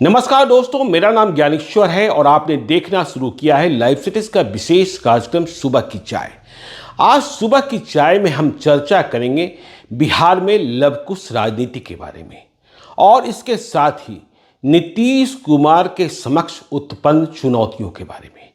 नमस्कार दोस्तों, मेरा नाम ज्ञानेश्वर है और आपने देखना शुरू किया है लाइव सिटीज का विशेष कार्यक्रम सुबह की चाय। आज सुबह की चाय में हम चर्चा करेंगे बिहार में लवकुश राजनीति के बारे में और इसके साथ ही नीतीश कुमार के समक्ष उत्पन्न चुनौतियों के बारे में।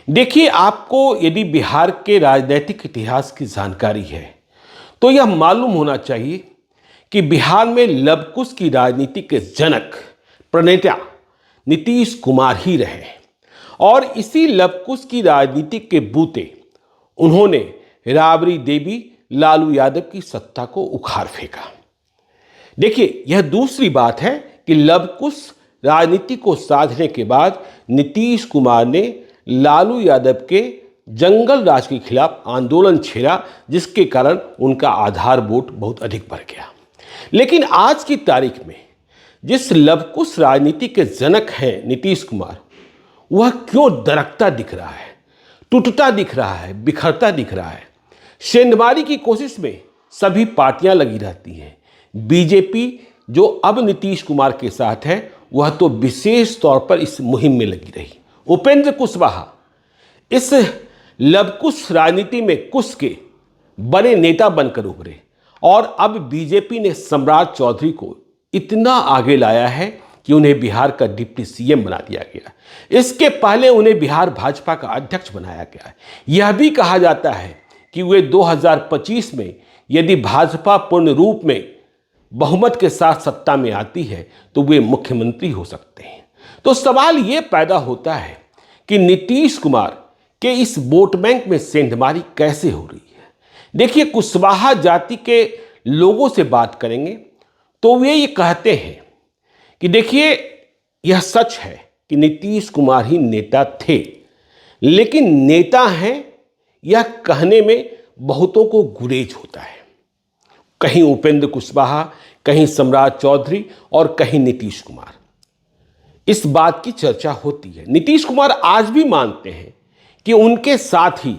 देखिए, आपको यदि बिहार के राजनीतिक इतिहास की जानकारी है तो यह मालूम होना चाहिए कि बिहार में लवकुश की राजनीति के जनक प्रणेता नीतीश कुमार ही रहे और इसी लवकुश की राजनीति के बूते उन्होंने राबड़ी देवी लालू यादव की सत्ता को उखाड़ फेंका। देखिए, यह दूसरी बात है कि लवकुश राजनीति को साधने के बाद नीतीश कुमार ने लालू यादव के जंगल राज के खिलाफ आंदोलन छेड़ा, जिसके कारण उनका आधार वोट बहुत अधिक बढ़ गया। लेकिन आज की तारीख में जिस लवकुश राजनीति के जनक हैं नीतीश कुमार, वह क्यों दरकता दिख रहा है, टूटता दिख रहा है, बिखरता दिख रहा है। सेंधमारी की कोशिश में सभी पार्टियां लगी रहती हैं। बीजेपी जो अब नीतीश कुमार के साथ है, वह तो विशेष तौर पर इस मुहिम में लगी रही। उपेंद्र कुशवाहा इस लवकुश राजनीति में कुश के बड़े नेता बनकर उभरे और अब बीजेपी ने सम्राट चौधरी को इतना आगे लाया है कि उन्हें बिहार का डिप्टी सीएम बना दिया गया। इसके पहले उन्हें बिहार भाजपा का अध्यक्ष बनाया गया है। यह भी कहा जाता है कि वे 2025 में यदि भाजपा पूर्ण रूप में बहुमत के साथ सत्ता में आती है तो वे मुख्यमंत्री हो सकते हैं। तो सवाल ये पैदा होता है कि नीतीश कुमार के इस वोट बैंक में सेंधमारी कैसे हो रही है। देखिए, कुशवाहा जाति के लोगों से बात करेंगे तो वे ये कहते हैं कि देखिए, यह सच है कि नीतीश कुमार ही नेता थे, लेकिन नेता हैं यह कहने में बहुतों को गुरेज होता है। कहीं उपेंद्र कुशवाहा, कहीं सम्राट चौधरी और कहीं नीतीश कुमार, इस बात की चर्चा होती है। नीतीश कुमार आज भी मानते हैं कि उनके साथ ही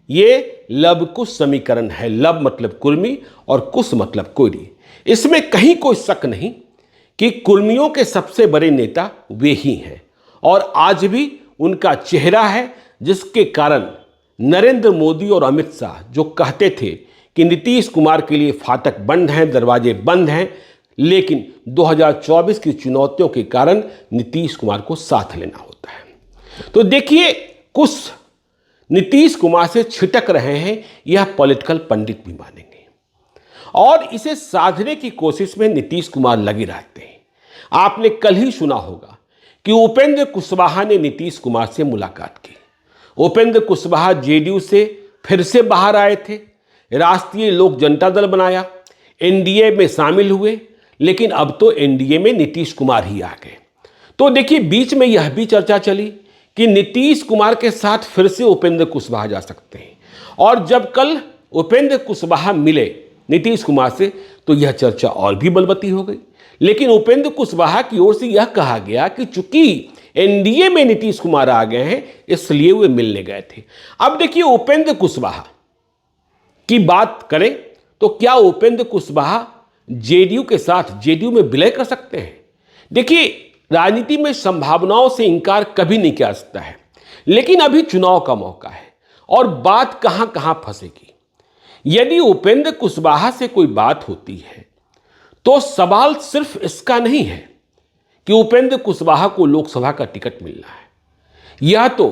ये लवकुश समीकरण है। लव मतलब कुर्मी और कुश मतलब कोयरी। इसमें कहीं कोई शक नहीं कि कुर्मियों के सबसे बड़े नेता वे ही हैं और आज भी उनका चेहरा है, जिसके कारण नरेंद्र मोदी और अमित शाह जो कहते थे कि नीतीश कुमार के लिए फाटक बंद हैं, दरवाजे बंद हैं, लेकिन 2024 की चुनौतियों के कारण नीतीश कुमार को साथ लेना होता है। तो देखिए, कुछ नीतीश कुमार से छिटक रहे हैं, यह पॉलिटिकल पंडित भी मानेंगे और इसे साधने की कोशिश में नीतीश कुमार लगे रहते हैं। आपने कल ही सुना होगा कि उपेंद्र कुशवाहा ने नीतीश कुमार से मुलाकात की। उपेंद्र कुशवाहा जेडीयू से फिर से बाहर आए थे, राष्ट्रीय लोक जनता दल बनाया, एनडीए में शामिल हुए, लेकिन अब तो एनडीए में नीतीश कुमार ही आ गए। तो देखिए, बीच में यह भी चर्चा चली कि नीतीश कुमार के साथ फिर से उपेंद्र कुशवाहा जा सकते हैं और जब कल उपेंद्र कुशवाहा मिले नीतीश कुमार से तो यह चर्चा और भी बलवती हो गई। लेकिन उपेंद्र कुशवाहा की ओर से यह कहा गया कि चूंकि एनडीए में नीतीश कुमार आ गए हैं, इसलिए वे मिलने गए थे। अब देखिए, उपेंद्र कुशवाहा की बात करें तो क्या उपेंद्र कुशवाहा जेडीयू के साथ जेडीयू में विलय कर सकते हैं? देखिए, राजनीति में संभावनाओं से इंकार कभी नहीं किया जा सकता है, लेकिन अभी चुनाव का मौका है और बात कहां कहां फंसेगी। यदि उपेंद्र कुशवाहा से कोई बात होती है तो सवाल सिर्फ इसका नहीं है कि उपेंद्र कुशवाहा को लोकसभा का टिकट मिलना है, यह तो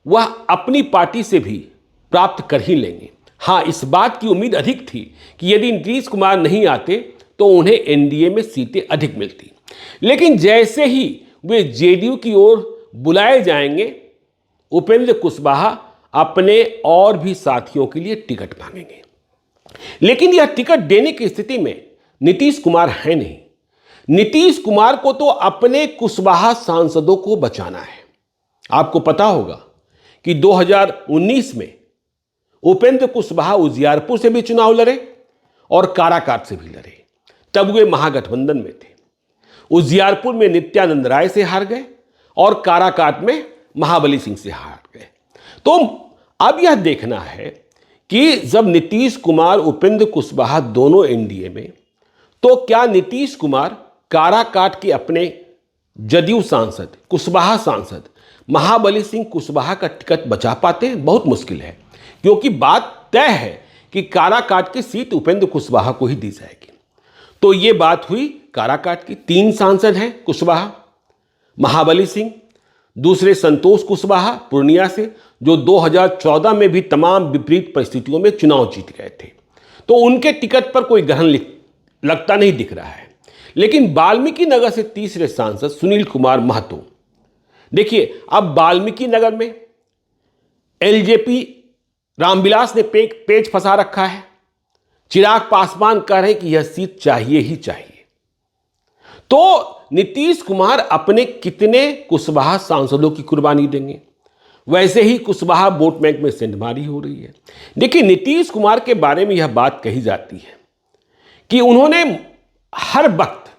वह अपनी पार्टी से भी प्राप्त कर ही लेंगे। हां, इस बात की उम्मीद अधिक थी कि यदि नीतीश कुमार नहीं आते तो उन्हें एनडीए में सीटें अधिक मिलती, लेकिन जैसे ही वे जेडीयू की ओर बुलाए जाएंगे, उपेंद्र कुशवाहा अपने और भी साथियों के लिए टिकट मांगेंगे। लेकिन यह टिकट देने की स्थिति में नीतीश कुमार है नहीं। नीतीश कुमार को तो अपने कुशवाहा सांसदों को बचाना है। आपको पता होगा कि 2019 में उपेंद्र कुशवाहा उजियारपुर से भी चुनाव लड़े और काराकाट से भी लड़े, तब वे महागठबंधन में थे। उजियारपुर में नित्यानंद राय से हार गए और काराकाट में महाबली सिंह से हार गए। तो अब यह देखना है कि जब नीतीश कुमार उपेंद्र कुशवाहा दोनों एनडीए में, तो क्या नीतीश कुमार काराकाट के अपने जदयू सांसद, कुशवाहा सांसद महाबली सिंह कुशवाहा का टिकट बचा पाते हैं? बहुत मुश्किल है, क्योंकि बात तय है कि काराकाट की सीट उपेंद्र कुशवाहा को ही दी जाएगी। तो ये बात हुई काराकाट की। 3 सांसद हैं कुशवाहा, महाबली सिंह, दूसरे संतोष कुशवाहा पूर्णिया से, जो 2014 में भी तमाम विपरीत परिस्थितियों में चुनाव जीत गए थे। तो उनके टिकट पर कोई ग्रहण लगता नहीं दिख रहा है। लेकिन वाल्मीकि नगर से तीसरे सांसद सुनील कुमार महतो, देखिए अब वाल्मीकि नगर में एलजेपी रामविलास ने पेच फंसा रखा है। चिराग पासवान कह रहे हैं कि यह सीट चाहिए ही चाहिए। तो नीतीश कुमार अपने कितने कुशवाहा सांसदों की कुर्बानी देंगे? वैसे ही कुशवाहा वोट बैंक में सेंधमारी हो रही है। देखिए नीतीश कुमार के बारे में यह बात कही जाती है कि उन्होंने हर वक्त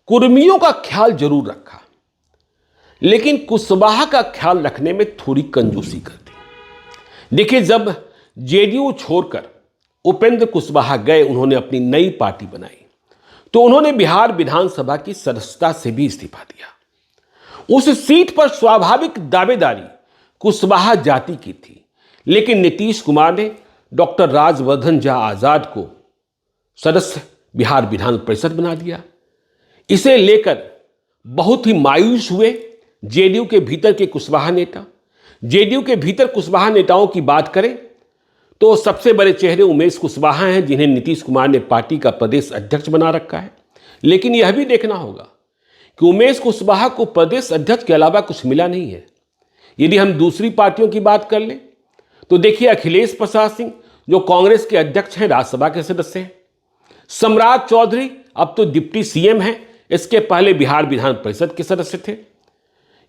कुर्मियों का ख्याल जरूर रखा, लेकिन कुशवाहा का ख्याल रखने में थोड़ी कंजूसी कर दी। देखिए जब जेडीयू छोड़कर उपेंद्र कुशवाहा गए, उन्होंने अपनी नई पार्टी बनाई, तो उन्होंने बिहार विधानसभा की सदस्यता से भी इस्तीफा दिया। उस सीट पर स्वाभाविक दावेदारी कुशवाहा जाति की थी, लेकिन नीतीश कुमार ने डॉक्टर राजवर्धन झा आजाद को सदस्य बिहार विधान परिषद बना दिया। इसे लेकर बहुत ही मायूस हुए जेडीयू के भीतर के कुशवाहा नेता। जेडीयू के भीतर कुशवाहा नेताओं की बात करें तो सबसे बड़े चेहरे उमेश कुशवाहा हैं, जिन्हें नीतीश कुमार ने पार्टी का प्रदेश अध्यक्ष बना रखा है। लेकिन यह भी देखना होगा कि उमेश कुशवाहा को प्रदेश अध्यक्ष के अलावा कुछ मिला नहीं है। यदि हम दूसरी पार्टियों की बात कर लें तो देखिए अखिलेश प्रसाद सिंह जो कांग्रेस के अध्यक्ष हैं, राज्यसभा के सदस्य हैं। सम्राट चौधरी अब तो डिप्टी सीएम हैं, इसके पहले बिहार विधान परिषद के सदस्य थे।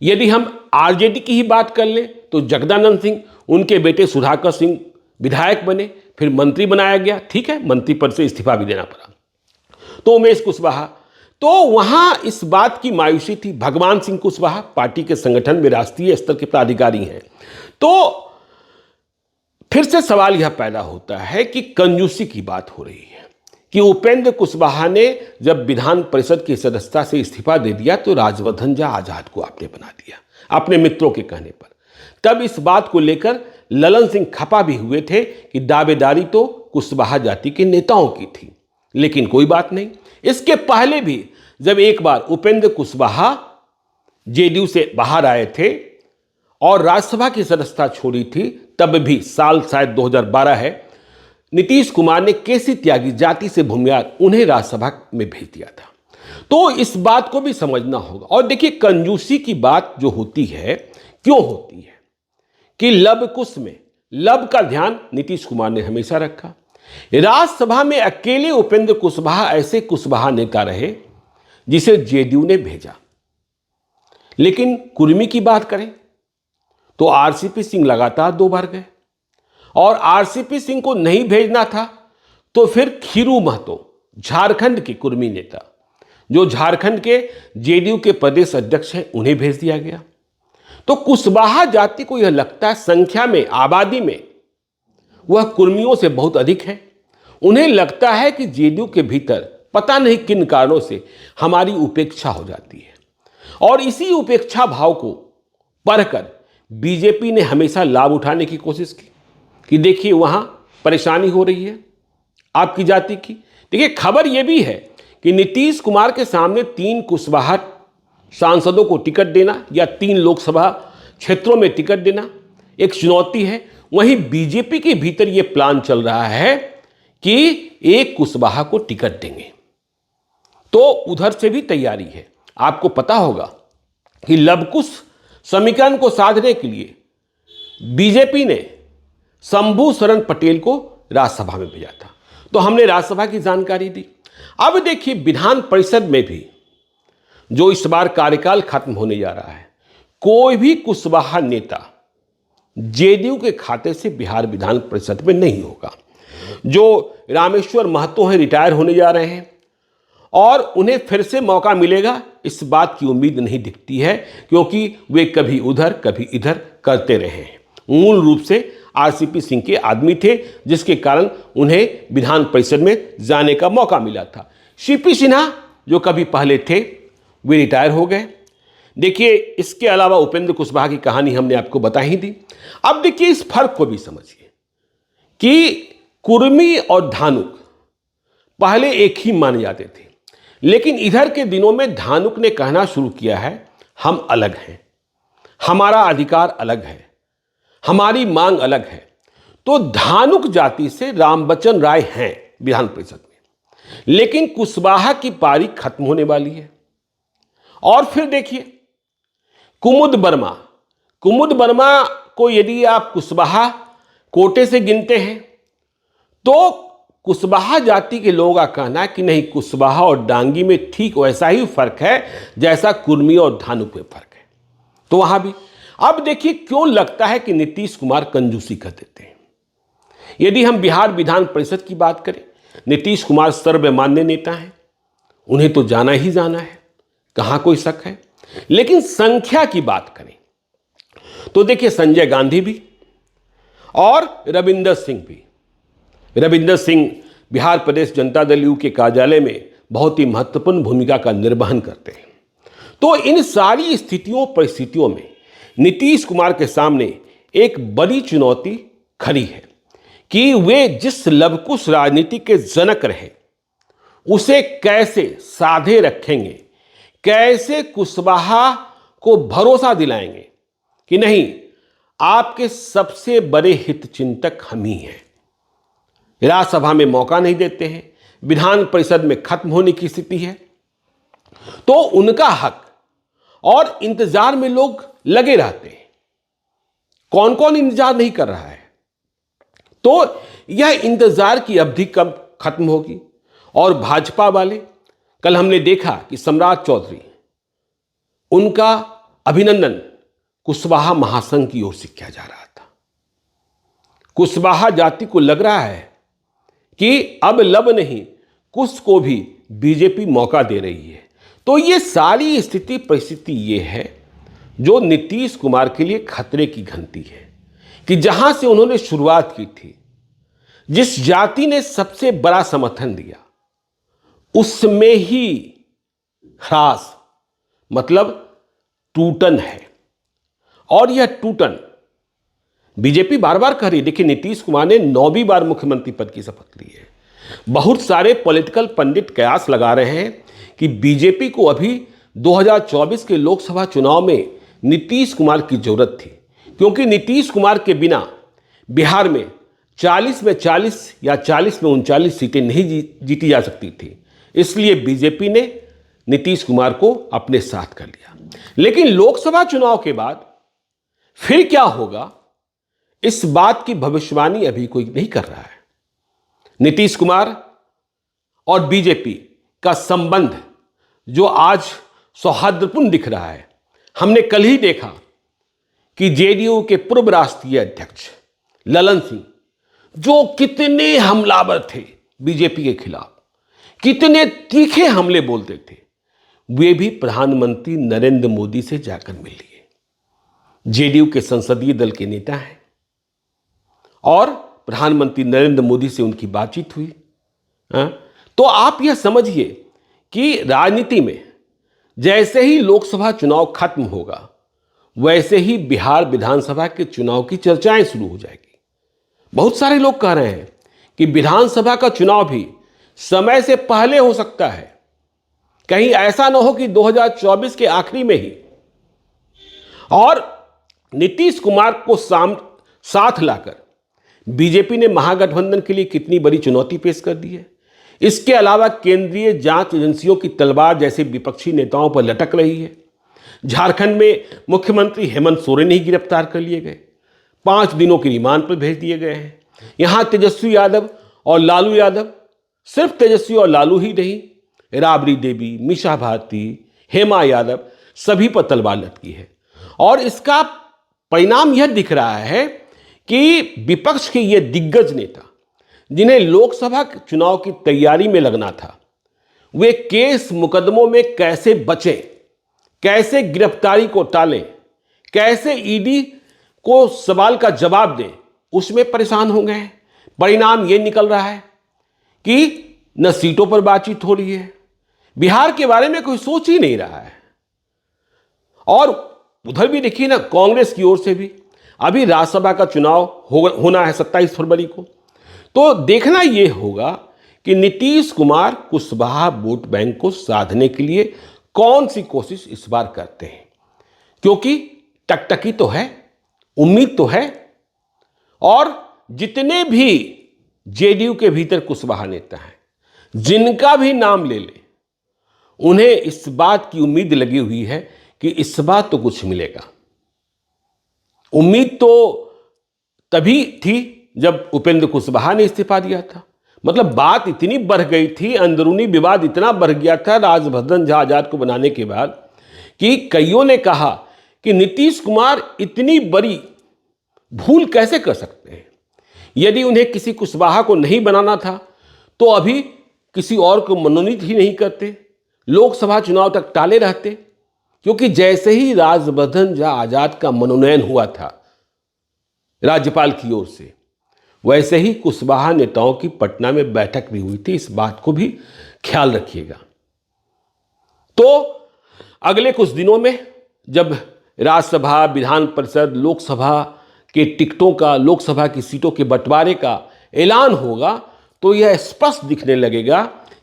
यदि हम आरजेडी की ही बात कर लें तो जगदानंद सिंह, उनके बेटे सुधाकर सिंह विधायक बने, फिर मंत्री बनाया गया। ठीक है, मंत्री पद से इस्तीफा भी देना पड़ा। तो उमेश कुशवाहा, तो वहां इस बात की मायूसी थी। भगवान सिंह कुशवाहा पार्टी के संगठन में राष्ट्रीय स्तर के पदाधिकारी हैं। तो फिर से सवाल यह पैदा होता है कि कंजूसी की बात हो रही है कि उपेंद्र कुशवाहा ने जब विधान परिषद की सदस्यता से इस्तीफा दे दिया तो राजवर्धन झा आजाद को आपने बना दिया अपने मित्रों के कहने पर। तब इस बात को लेकर ललन सिंह खपा भी हुए थे कि दावेदारी तो कुशवाहा जाति के नेताओं की थी, लेकिन कोई बात नहीं। इसके पहले भी जब एक बार उपेंद्र कुशवाहा जेडीयू से बाहर आए थे और राज्यसभा की सदस्यता छोड़ी थी, तब भी साल शायद 2012 है, नीतीश कुमार ने केसी त्यागी जाति से भूमियार उन्हें राज्यसभा में भेज दिया था। तो इस बात को भी समझना होगा। और देखिए कंजूसी की बात जो होती है, क्यों होती है कि लब कुश में लब का ध्यान नीतीश कुमार ने हमेशा रखा। राज्यसभा में अकेले उपेंद्र कुशवाहा ऐसे कुशवाहा नेता रहे जिसे जेडीयू ने भेजा। लेकिन कुर्मी की बात करें तो आरसीपी सिंह लगातार 2 बार गए, और आरसीपी सिंह को नहीं भेजना था तो फिर खीरू महतो, झारखंड के कुर्मी नेता जो झारखंड के जेडीयू के प्रदेश अध्यक्ष हैं, उन्हें भेज दिया गया। तो कुशवाहा जाति को यह लगता है संख्या में, आबादी में वह कुर्मियों से बहुत अधिक है। उन्हें लगता है कि जेडीयू के भीतर पता नहीं किन कारणों से हमारी उपेक्षा हो जाती है, और इसी उपेक्षा भाव को पढ़कर बीजेपी ने हमेशा लाभ उठाने की कोशिश की कि देखिए वहां परेशानी हो रही है आपकी जाति की। देखिए खबर यह भी है कि नीतीश कुमार के सामने 3 कुशवाहा सांसदों को टिकट देना या 3 लोकसभा क्षेत्रों में टिकट देना एक चुनौती है। वहीं बीजेपी के भीतर यह प्लान चल रहा है कि एक कुशवाहा को टिकट देंगे, तो उधर से भी तैयारी है। आपको पता होगा कि लवकुश समीकरण को साधने के लिए बीजेपी ने शंभू शरण पटेल को राज्यसभा में भेजा था, तो हमने राज्यसभा की जानकारी दी। अब देखिए विधान परिषद में भी जो इस बार कार्यकाल खत्म होने जा रहा है, कोई भी कुशवाहा नेता जेडीयू के खाते से बिहार विधान परिषद में नहीं होगा। जो रामेश्वर महतो हैं, रिटायर होने जा रहे हैं और उन्हें फिर से मौका मिलेगा, इस बात की उम्मीद नहीं दिखती है, क्योंकि वे कभी उधर कभी इधर करते रहे हैं। मूल रूप से आरसीपी सिंह के आदमी थे, जिसके कारण उन्हें विधान परिषद में जाने का मौका मिला था। सीपी सिन्हा जो कभी पहले थे वे रिटायर हो गए, देखिए, इसके अलावा उपेंद्र कुशवाहा की कहानी हमने आपको बता ही दी। अब देखिए, इस फर्क को भी समझिए कि कुर्मी और धानुक पहले एक ही माने जाते थे, लेकिन इधर के दिनों में धानुक ने कहना शुरू किया है, हम अलग हैं, हमारा अधिकार अलग है, हमारी मांग अलग है। तो धानुक जाति से रामबचन राय हैं विधान परिषद में, लेकिन कुशवाहा की पारी खत्म होने वाली है। और फिर देखिए, कुमुद वर्मा को यदि आप कुशवाहा कोटे से गिनते हैं तो कुशवाहा जाति के लोगों का कहना है कि नहीं, कुशवाहा और डांगी में ठीक वैसा ही फर्क है जैसा कुर्मी और धानुक में फर्क है। तो वहां भी अब देखिए, क्यों लगता है कि नीतीश कुमार कंजूसी कर देते हैं। यदि हम बिहार विधान परिषद की बात करें, नीतीश कुमार सर्वमान्य नेता हैं, उन्हें तो जाना ही जाना है, कहां कोई शक है। लेकिन संख्या की बात करें तो देखिए, संजय गांधी भी और रविंदर सिंह भी। रविंदर सिंह बिहार प्रदेश जनता दल यू के कार्यालय में बहुत ही महत्वपूर्ण भूमिका का निर्वहन करते हैं। तो इन सारी स्थितियों परिस्थितियों में नीतीश कुमार के सामने एक बड़ी चुनौती खड़ी है कि वे जिस लवकुश राजनीति के जनक रहे उसे कैसे साधे रखेंगे, कैसे कुशवाहा को भरोसा दिलाएंगे कि नहीं, आपके सबसे बड़े हितचिंतक हम ही हैं। राज्यसभा में मौका नहीं देते हैं, विधान परिषद में खत्म होने की स्थिति है, तो उनका हक और इंतजार में लोग लगे रहते हैं। कौन कौन इंतजार नहीं कर रहा है? तो यह इंतजार की अवधि कब खत्म होगी? और भाजपा वाले, कल हमने देखा कि सम्राट चौधरी, उनका अभिनंदन कुशवाहा महासंघ की ओर से किया जा रहा था। कुशवाहा जाति को लग रहा है कि अब लब नहीं, कुश को भी बीजेपी मौका दे रही है। तो ये सारी स्थिति परिस्थिति ये है जो नीतीश कुमार के लिए खतरे की घंटी है कि जहां से उन्होंने शुरुआत की थी, जिस जाति ने सबसे बड़ा समर्थन दिया, उसमें ही ह्रास मतलब टूटन है। और यह टूटन बीजेपी बार बार कह रही है। देखिए, नीतीश कुमार ने 9वीं बार मुख्यमंत्री पद की शपथ ली है। बहुत सारे पॉलिटिकल पंडित कयास लगा रहे हैं कि बीजेपी को अभी 2024 के लोकसभा चुनाव में नीतीश कुमार की जरूरत थी, क्योंकि नीतीश कुमार के बिना बिहार में 40 में 40 या 40 में 39 सीटें नहीं जीती जा सकती थी। इसलिए बीजेपी ने नीतीश कुमार को अपने साथ कर लिया। लेकिन लोकसभा चुनाव के बाद फिर क्या होगा, इस बात की भविष्यवाणी अभी कोई नहीं कर रहा है। नीतीश कुमार और बीजेपी का संबंध जो आज सौहार्दपूर्ण दिख रहा है, हमने कल ही देखा कि जेडीयू के पूर्व राष्ट्रीय अध्यक्ष ललन सिंह, जो कितने हमलावर थे बीजेपी के खिलाफ, कितने तीखे हमले बोलते थे, वे भी प्रधानमंत्री नरेंद्र मोदी से जाकर मिल लिए। जेडीयू के संसदीय दल के नेता हैं और प्रधानमंत्री नरेंद्र मोदी से उनकी बातचीत हुई। तो आप यह समझिए कि राजनीति में जैसे ही लोकसभा चुनाव खत्म होगा, वैसे ही बिहार विधानसभा के चुनाव की चर्चाएं शुरू हो जाएगी। बहुत सारे लोग कह रहे हैं कि विधानसभा का चुनाव भी समय से पहले हो सकता है, कहीं ऐसा ना हो कि 2024 के आखिरी में ही। और नीतीश कुमार को साथ लाकर बीजेपी ने महागठबंधन के लिए कितनी बड़ी चुनौती पेश कर दी है। इसके अलावा केंद्रीय जांच एजेंसियों की तलवार जैसे विपक्षी नेताओं पर लटक रही है। झारखंड में मुख्यमंत्री हेमंत सोरेन ही गिरफ्तार कर लिए गए, 5 दिनों की रिमांड पर भेज दिए गए हैं। यहां तेजस्वी यादव और लालू यादव, सिर्फ तेजस्वी और लालू ही नहीं, राबड़ी देवी, मीसा भारती, हेमा यादव, सभी पर तलवार लटकी है। और इसका परिणाम यह दिख रहा है कि विपक्ष के ये दिग्गज नेता, जिन्हें लोकसभा चुनाव की तैयारी में लगना था, वे केस मुकदमों में कैसे बचें, कैसे गिरफ्तारी को टालें, कैसे ईडी को सवाल का जवाब दें, उसमें परेशान हो गए। परिणाम यह निकल रहा है कि न सीटों पर बातचीत हो रही है, बिहार के बारे में कोई सोच ही नहीं रहा है। और उधर भी देखिए ना, कांग्रेस की ओर से भी अभी राज्यसभा का चुनाव होना है 27 फरवरी को। तो देखना यह होगा कि नीतीश कुमार कुशवाहा वोट बैंक को साधने के लिए कौन सी कोशिश इस बार करते हैं, क्योंकि टकटकी तो है, उम्मीद तो है। और जितने भी जेडीयू के भीतर कुशवाहा नेता हैं, जिनका भी नाम ले ले, उन्हें इस बात की उम्मीद लगी हुई है कि इस बार तो कुछ मिलेगा। उम्मीद तो तभी थी जब उपेंद्र कुशवाहा ने इस्तीफा दिया था। मतलब बात इतनी बढ़ गई थी, अंदरूनी विवाद इतना बढ़ गया था राजवर्धन झा आजाद को बनाने के बाद, कि कईयों ने कहा कि नीतीश कुमार इतनी बड़ी भूल कैसे कर सकते हैं। यदि उन्हें किसी कुशवाहा को नहीं बनाना था तो अभी किसी और को मनोनीत ही नहीं करते, लोकसभा चुनाव तक टाले रहते। क्योंकि जैसे ही राजवर्धन झा आजाद का मनोनयन हुआ था राज्यपाल की ओर से, वैसे ही कुशवाहा नेताओं की पटना में बैठक भी हुई थी। इस बात को भी ख्याल रखिएगा। तो अगले कुछ दिनों में जब राज्यसभा, विधान परिषद, लोकसभा के टिकटों का, लोकसभा की सीटों के बंटवारे का ऐलान होगा, तो यह स्पष्ट दिखने लगेगा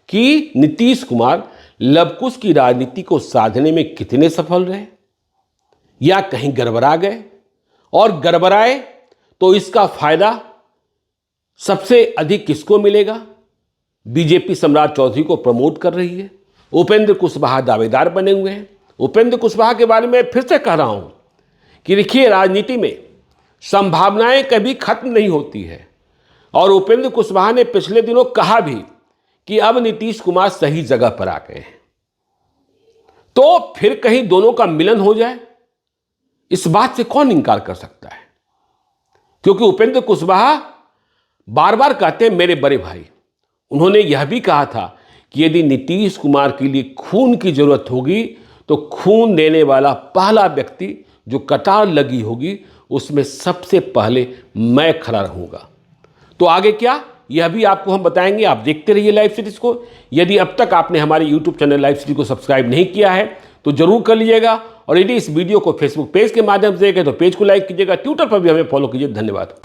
कि नीतीश कुमार लवकुश की राजनीति को साधने में कितने सफल रहे, या कहीं गड़बड़ा गए। और गड़बड़ाए तो इसका फायदा सबसे अधिक किसको मिलेगा? बीजेपी सम्राट चौधरी को प्रमोट कर रही है। उपेंद्र कुशवाहा दावेदार बने हुए हैं। उपेंद्र कुशवाहा के बारे में फिर से कह रहा हूं कि देखिए, राजनीति में संभावनाएं कभी खत्म नहीं होती है। और उपेंद्र कुशवाहा ने पिछले दिनों कहा भी कि अब नीतीश कुमार सही जगह पर आ गए हैं। तो फिर कहीं दोनों का मिलन हो जाए, इस बात से कौन इनकार कर सकता है? क्योंकि उपेंद्र कुशवाहा बार बार कहते हैं मेरे बड़े भाई। उन्होंने यह भी कहा था कि यदि नीतीश कुमार के लिए खून की जरूरत होगी तो खून देने वाला पहला व्यक्ति जो कतार लगी होगी उसमें सबसे पहले मैं खड़ा रहूंगा। तो आगे क्या, यह भी आपको हम बताएंगे। आप देखते रहिए लाइव सीरीज को। यदि अब तक आपने हमारे यूट्यूब चैनल लाइव सीरीज को सब्सक्राइब नहीं किया है तो जरूर कर लीजिएगा। और यदि इस वीडियो को फेसबुक पेज के माध्यम से देखें तो पेज को लाइक कीजिएगा, ट्विटर पर भी हमें फॉलो कीजिए। धन्यवाद।